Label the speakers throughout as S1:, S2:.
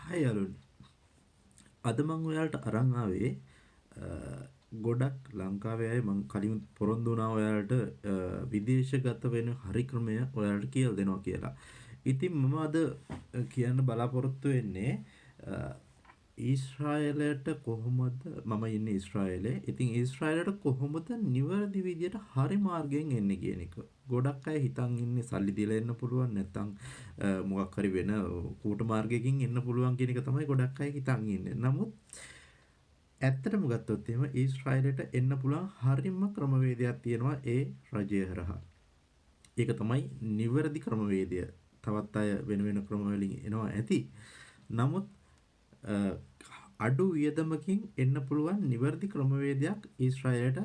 S1: හයි යාළුවනේ. අද මම ඔයාලට අරන් ආවේ ගොඩක් ලංකාවේ අය මම කලින් පොරොන්දු වුණා ඔයාලට විදේශගත වෙන හරි ක්‍රමය ඔයාලට කියලා දෙනවා කියලා. ඉතින් මම අද කියන්න බලාපොරොත්තු වෙන්නේ ඊශ්‍රායලයට කොහොමද මම ඉන්නේ ඊශ්‍රායලේ. ඉතින් ඊශ්‍රායලට කොහොමද නිවැරදි විදියට හරි මාර්ගයෙන් එන්නේ කියන එක. ගොඩක් අය හිතන් ඉන්නේ සල්ලි දීලා එන්න පුළුවන් නැත්නම් මොකක් හරි වෙන කූට මාර්ගයකින් එන්න පුළුවන් කියන එක තමයි ගොඩක් අය හිතන් ඉන්නේ. නමුත් ඇත්තටම ගත්තොත් එහෙම ඊශ්‍රායලයට එන්න පුළුවන් හරිම ක්‍රමවේදයක් තියෙනවා ඒ රජය හරහා. ඒක තමයි නිවැරදි ක්‍රමවේදය. තවත් අය වෙන වෙන ක්‍රම වලින් එනවා ඇති. නමුත් අඩු වියදමකින් එන්න පුළුවන් නිවැරදි ක්‍රමවේදයක් ඊශ්‍රායලයට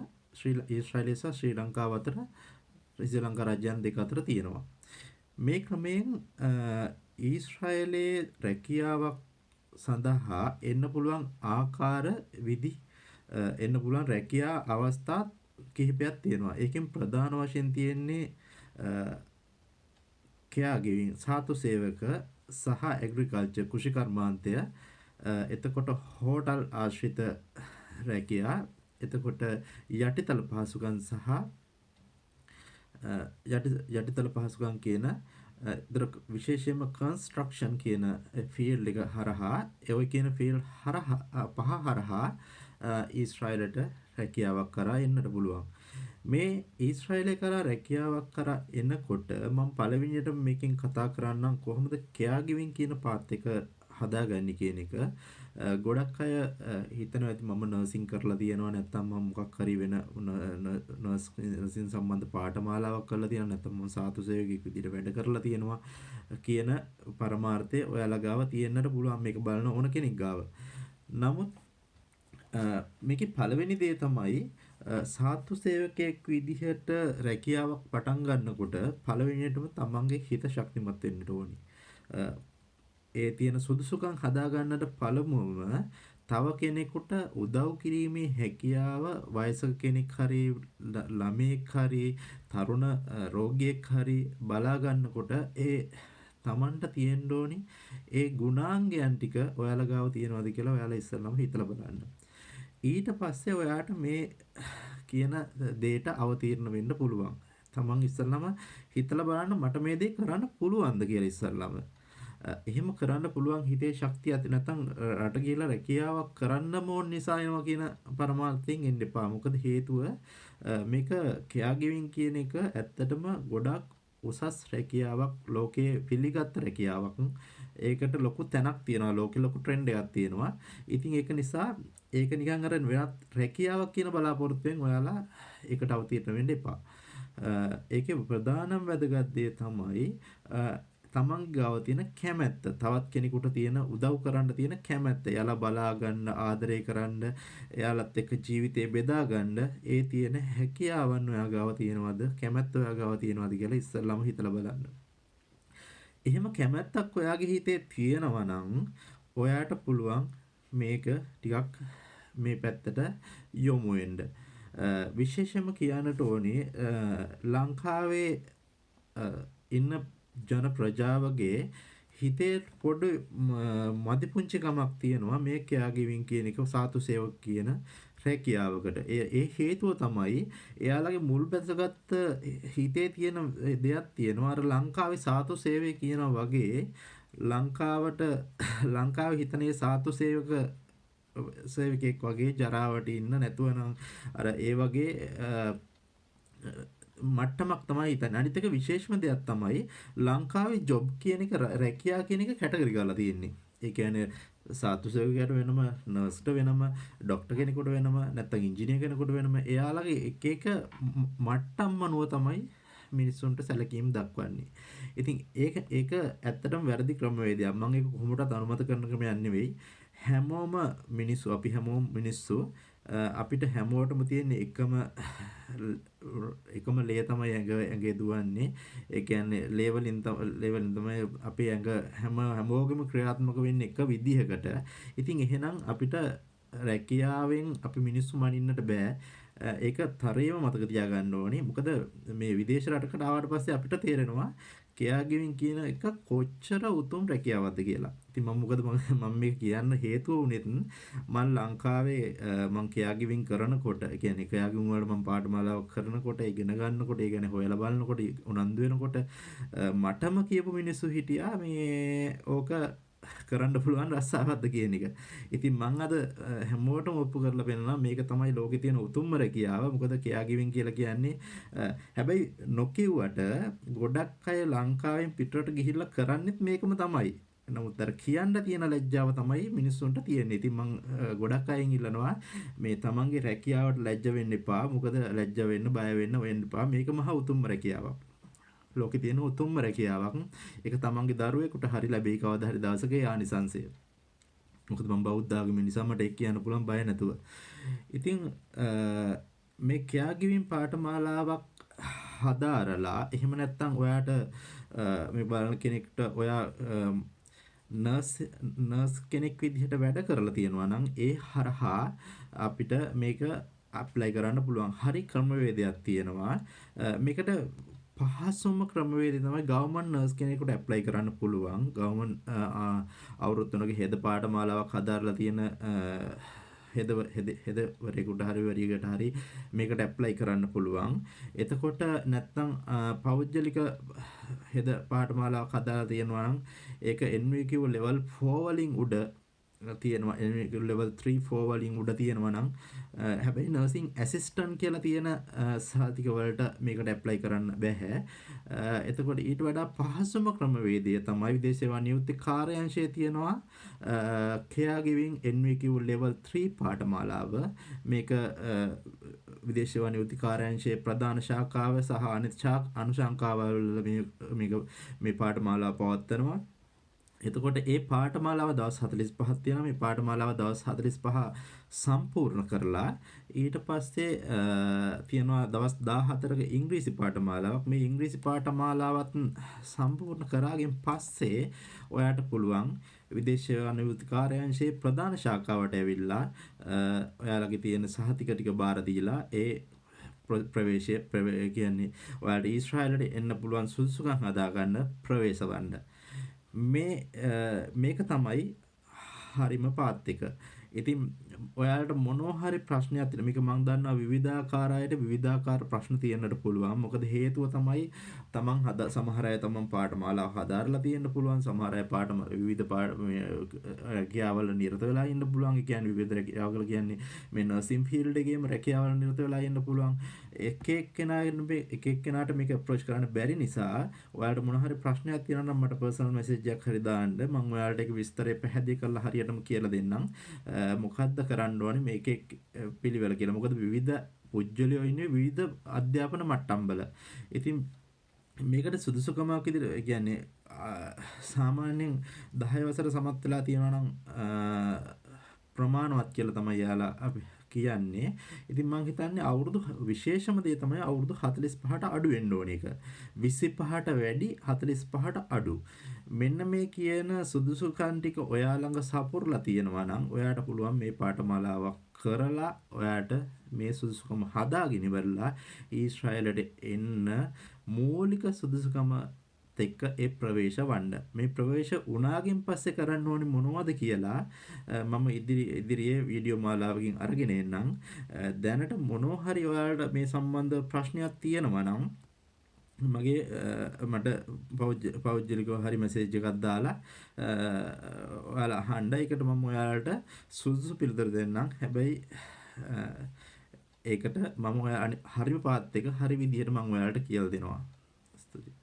S1: ඊශ්‍රායලය සහ ශ්‍රී ලංකාව අතර ශ්‍රී ලංකා රාජ්‍යයන් දෙක අතර තියෙනවා. මේ ක්‍රමයෙන් ඊශ්‍රායලයේ රැකියාවක් සඳහා එන්න පුළුවන් ආකාර විදි එන්න පුළුවන් රැකියා අවස්ථා කිහිපයක් තියෙනවා. ඒකෙන් ප්‍රධාන වශයෙන් තියෙන්නේ caregiving සාතු සේවක සහ ඇග්‍රිකල්චර් කෘෂිකර්මාන්තය, එතකොට හෝටල් ආශ්‍රිත රැකියා, එතකොට යටිතල පහසුකම් සහ යටිතල පහසුකම් කියන විශේෂයෙන්ම කන්ස්ට්‍රක්ෂන් කියන ෆීල්ඩ් එක හරහා ඒ කියන ෆීල්ඩ් හරහා ඊශ්‍රායලට රැකියාවක් කරා එන්නට පුළුවන්. මේ ඊශ්‍රායලය කරා රැකියාවක් කරා එනකොට මම පළවෙනියට මේකෙන් කතා කරන්නම් කොහොමද කෙයා ගිවින් කියන පාත් එක හදාගන්නේ කියන එක. ගොඩක් අය හිතනවා ඇති මම නර්සින් කරලා තියෙනවා නැත්නම් මම මොකක් හරි වෙන නර්සින් සම්බන්ධ පාඨමාලාවක් කරලා තියෙනවා නැත්නම් මම සාතු සේවකයෙක් විදිහට වැඩ කරලා තියෙනවා කියන පරමාර්ථය ඔයාලා ගාව තියෙන්නට පුළුවන් මේක බලන ඕන කෙනෙක් ගාව. නමුත් මේකේ පළවෙනි දේ තමයි සාතු සේවකයෙක් විදිහට රැකියාවක් පටන් ගන්නකොට පළවෙනියටම තමන්ගේ හිත ශක්තිමත් වෙන්න ඕනි. ඒ තියෙන සුදුසුකම් හදා ගන්නට පළමුවම තව කෙනෙකුට උදව් කිරීමේ හැකියාව වයසක කෙනෙක් හරි ළමයෙක් හරි තරුණ රෝගියෙක් හරි බලා ගන්නකොට ඒ තමන්ට තියෙන්න ඕනි ඒ ගුණාංගයන් ටික ඔයාලා ගාව තියෙනවද කියලා ඔයාලා ඉස්සෙල්ලාම හිතලා බලන්න. ඊට පස්සේ ඔයාට මේ කියන දේට අවතීර්ණ වෙන්න පුළුවන්. තමන් ඉස්සෙල්ලාම හිතලා බලන්න මට මේ දේ කරන්න පුළුවන්ද කියලා ඉස්සෙල්ලාම. එහෙම කරන්න පුළුවන් හිතේ ශක්තිය ඇති නැත්නම් රට ගිහලා රැකියාවක් කරන්න ඕන නිසා එනවා කියන පරමාර්ථයෙන් එන්න එපා. මොකද හේතුව මේක කෙයා ගිවින් කියන එක ඇත්තටම ගොඩක් උසස් රැකියාවක්, ලෝකයේ පිළිගත් රැකියාවක්. ඒකට ලොකු තැනක් තියෙනවා. ලෝකෙ ලොකු ට්‍රෙන්ඩ් එකක් තියෙනවා. ඉතින් ඒක නිසා ඒක නිකන් අර වෙනත් රැකියාවක් කියන බලාපොරොත්තුෙන් ඔයාලා ඒකට අවතීර්ණ වෙන්න එපා. ඒකේ ප්‍රධානම වැදගත් දේ තමයි තමන් ගාව තියෙන කැමැත්ත. තවත් කෙනෙකුට තියෙන උදව් කරන්න තියෙන කැමැත්ත. එයාලා බලා ගන්න, ආදරය කරන්න, එයාලත් එක්ක ජීවිතේ බෙදා ගන්න ඒ තියෙන හැකියාවන් ඔයා ගාව තියෙනවද? කැමැත්ත ඔයා ගාව තියෙනවද කියලා ඉස්සෙල්ලාම හිතලා බලන්න. එහෙම කැමැත්තක් ඔයාගේ හිතේ තියෙනවා නම් ඔයාට පුළුවන් මේක ටිකක් මේ පැත්තට යොමු වෙන්න. විශේෂයෙන්ම කියන්නට ඕනේ ලංකාවේ ඉන්න ජන ප්‍රජාවගේ හිතේ පොඩි මදිපුංචිකමක් තියෙනවා මේ කෙයා ගිවින් කියන එක සාතු සේවක කියන රැකියාවකට. ඒ හේතුව තමයි එයාලගේ මුල් බැසගත්ත හිතේ තියෙන දෙයක් තියෙනවා. අර ලංකාවේ සාතු සේවය කියනවා වගේ ලංකාවේ හිතනේ සාතු සේවකෙක් වගේ ජරාවට ඉන්න නැතුව නම් අර ඒ වගේ මට්ටමක් තමයි හිතන්නේ. අනිත් එක විශේෂම දෙයක් තමයි ලංකාවේ ජොබ් කියන එක රැකියා කියන එක කැටගරි කරලා තියෙන්නේ. ඒ කියන්නේ සාතු සේවකයාට වෙනම, නර්ස්ට වෙනම, ડોක්ටර් කෙනෙකුට වෙනම, නැත්නම් ඉංජිනේර කෙනෙකුට වෙනම එයාලගේ එක එක මට්ටම් අනුව තමයි මිනිස්සුන්ට සැලකීම් දක්වන්නේ. ඉතින් ඒක ඇත්තටම වැරදි ක්‍රමවේදයක්. මම ඒක කොහොමදත් අනුමත කරන ක්‍රමයක් නෙවෙයි. හැමෝම මිනිස්සු, අපි හැමෝම මිනිස්සු, අපිට හැමෝටම තියෙන එකම ලේ තමයි ඇඟේ දුවන්නේ. ඒ කියන්නේ ලේ වලින් තමයි අපේ ඇඟ හැමෝගෙම ක්‍රියාත්මක වෙන්නේ එක විදිහකට. ඉතින් එහෙනම් අපිට රැකියාවෙන් අපි මිනිස්සු මනින්නට බෑ. ඒක තරයේම මතක තියාගන්න ඕනේ. මොකද මේ විදේශ රටකට ආවට පස්සේ අපිට තේරෙනවා කෙයා ගිවින් කියන එක කොච්චර උතුම් රැකියාවක්ද කියලා. ඉතින් මොකද මම මේක කියන්න හේතුව උනේත් මම ලංකාවේ මම කෙයා ගිවින් කරනකොට කියන්නේ කෙයා ගිවින් වල මම පාඨමාලාවක් කරනකොට ඉගෙන ගන්නකොට ඒ කියන්නේ හොයලා බලනකොට උනන්දු වෙනකොට මටම කියපු මිනිස්සු හිටියා මේ ඕක කරන්න පුළුවන් රස්සාවක්ද කියන එක. ඉතින් මම අද හැමෝටම ඔප්පු කරලා පෙන්නනවා මේක තමයි ලෝකේ තියෙන උතුම්ම රැකියාව. මොකද කෙයා ගිවින් කියලා කියන්නේ හැබැයි නොකියුවට ගොඩක් අය ලංකාවෙන් පිටරට ගිහිල්ලා කරන්නේත් මේකම තමයි. නමුත් අර කියන්න තියෙන ලැජ්ජාව තමයි මිනිස්සුන්ට තියෙන්නේ. ඉතින් මම ගොඩක් අයෙන් ඉල්ලනවා මේ තමන්ගේ රැකියාවට ලැජ්ජ වෙන්න එපා. මොකද ලැජ්ජ වෙන්න බය වෙන්න එපා. මේක මහා උතුම්ම රැකියාවක්. ලෝකේ තියෙන උතුම්ම රැකියාවක්. ඒක තමන්ගේ දරුවෙකුට හරි ලැබෙයි කවදා හරි දවසක ආනිසංසය. මොකද මම බෞද්ධ ආගමේ නිසා මට ඒක කියන්න පුළුවන් බය නැතුව. ඉතින් මේ කෙයා ගිවින් පාඨමාලාවක් හදාරලා එහෙම නැත්නම් ඔයාට මේ බලන කෙනෙක්ට ඔයා නර්ස් කෙනෙක් විදිහට වැඩ කරලා තියෙනවා නම් ඒ හරහා අපිට මේක ඇප්ලයි කරන්න පුළුවන්. හරි ක්‍රමවේදයක් තියෙනවා. මේකට පහසුම ක්‍රමවේදය තමයි ගවර්න්මන්ට් නර්ස් කෙනෙකුට ඇප්ලයි කරන්න පුළුවන්. ගවර්න්මන්ට් අවුරුදු 3ක හෙද පාඨමාලාවක් හදාarලා තියෙන හෙදවරයෙකුට හරි වරියකට හරි මේකට ඇප්ලයි කරන්න පුළුවන්. එතකොට නැත්නම් පෞද්ගලික හෙද පාඨමාලාවක් හදාලා තියෙනවා නම් ඒක NVQ level 4 වලින් උඩ තියෙනවා. level 3 4 වලින් උඩ තියෙනවා නම් හැබැයි නර්සිං ඇසිස්ටන්ට් කියලා තියෙන සහතික වලට මේකට ඇප්ලයි කරන්න බෑ. එතකොට ඊට වඩා පහසුම ක්‍රමවේදය තමයි විදේශ සේවා නියුක්ති කාර්යාංශයේ තියෙනවා care giving NVQ level 3 පාඨමාලාව. මේක විදේශ සේවා නියුක්ති කාර්යාංශයේ ප්‍රධාන ශාඛාව සහ අනිත් අනුශාඛාවවල මේ පාඨමාලාව පවත්වනවා. එතකොට ඒ පාඨමාලාව දවස් 45ක් තියෙනවා. මේ පාඨමාලාව දවස් 45 සම්පූර්ණ කරලා ඊට පස්සේ තියෙනවා දවස් 14ක ඉංග්‍රීසි පාඨමාලාවක්. මේ ඉංග්‍රීසි පාඨමාලාවත් සම්පූර්ණ කරාගෙන් පස්සේ ඔයාට පුළුවන් විදේශ සේවා නියුක්ති කාර්යාංශයේ ප්‍රධාන ශාඛාවට ඇවිල්ලා ඔයාලගේ තියෙන සහතික ටික බාර දීලා ඒ ප්‍රවේශය කියන්නේ ඔයාලට ඊශ්‍රායලට එන්න පුළුවන් සුදුසුකම් හදාගන්න ප්‍රවේශ වන්න. මේක තමයි හරිම පාත් එක. ඉතින් ඔයාලට මොනවා හරි ප්‍රශ්නයක් තියෙනවා. මේක මම දන්නවා විවිධාකාර අයට විවිධාකාර ප්‍රශ්න තියෙන්නට පුළුවන්. මොකද හේතුව තමයි තමන් සමහර අය තමන් පාඨමාලාව හදාarලා තියෙන්න පුළුවන්. සමහර අය විවිධ රැකියාවල නිරත වෙලා ඉන්න පුළුවන්. ඒ කියන්නේ විවිධ රැකියාවල කියන්නේ මේ නර්සින් ෆීල්ඩ් එකේම රැකියාවල නිරත වෙලා ඉන්න පුළුවන්. එක එක්කෙනාට මේක අප්‍රෝච් කරන්න බැරි නිසා ඔයාලට මොන හරි ප්‍රශ්නයක් තියෙනවා නම් මට පර්සනල් මෙසේජ් එකක් හරි දාන්න. මම ඔයාලට ඒක විස්තරේ පැහැදිලි කරලා හරියටම කියලා දෙන්නම්. මොකද්ද කරන්න ඕනේ මේකේ පිළිවෙල කියලා. මොකද විවිධ පුජ්‍යලයෝ ඉන්නේ විවිධ අධ්‍යාපන මට්ටම්වල. ඉතින් මේකට සුදුසුකමක් විදිහට කියන්නේ සාමාන්‍යයෙන් 10 වසර සමත් වෙලා තියෙනවා නම් ප්‍රමාණවත් කියලා තමයි යාලා අපි කියන්නේ. ඉතින් මම හිතන්නේ අවුරුදු විශේෂම දේ තමයි අවුරුදු 45ට අඩු වෙන්න ඕන එක. 25ට වැඩි 45ට අඩු. මෙන්න මේ කියන සුදුසුකම් ටික ඔයා ළඟ සපුරලා තියෙනවා නම් ඔයාට පුළුවන් මේ පාඨමාලාවක් කරලා ඔයාට මේ සුදුසුකම හදාගෙන ඉවරලා ඊශ්‍රායලට එන්න මූලික සුදුසුකම එක්ක ඒ ප්‍රවේශ වන්න. මේ ප්‍රවේශ වුණාගෙන් පස්සේ කරන්න ඕනේ මොනවද කියලා මම ඉදිරියේ වීඩියෝ මාලාවකින් අරගෙන එන්නම්. දැනට මොනවා හරි ඔයාලට මේ සම්බන්ධ ප්‍රශ්නයක් තියෙනවා නම් මට පෞද්ගලිකව හරි මෙසේජ් එකක් දාලා ඔයාලා අහන්න. ඒකට මම ඔයාලට සුදුසු පිළිතුරු දෙන්නම්. හැබැයි ඒකට මම හරිම පාත් එක හරි විදිහට මම ඔයාලට කියලා දෙනවා. ස්තුතියි.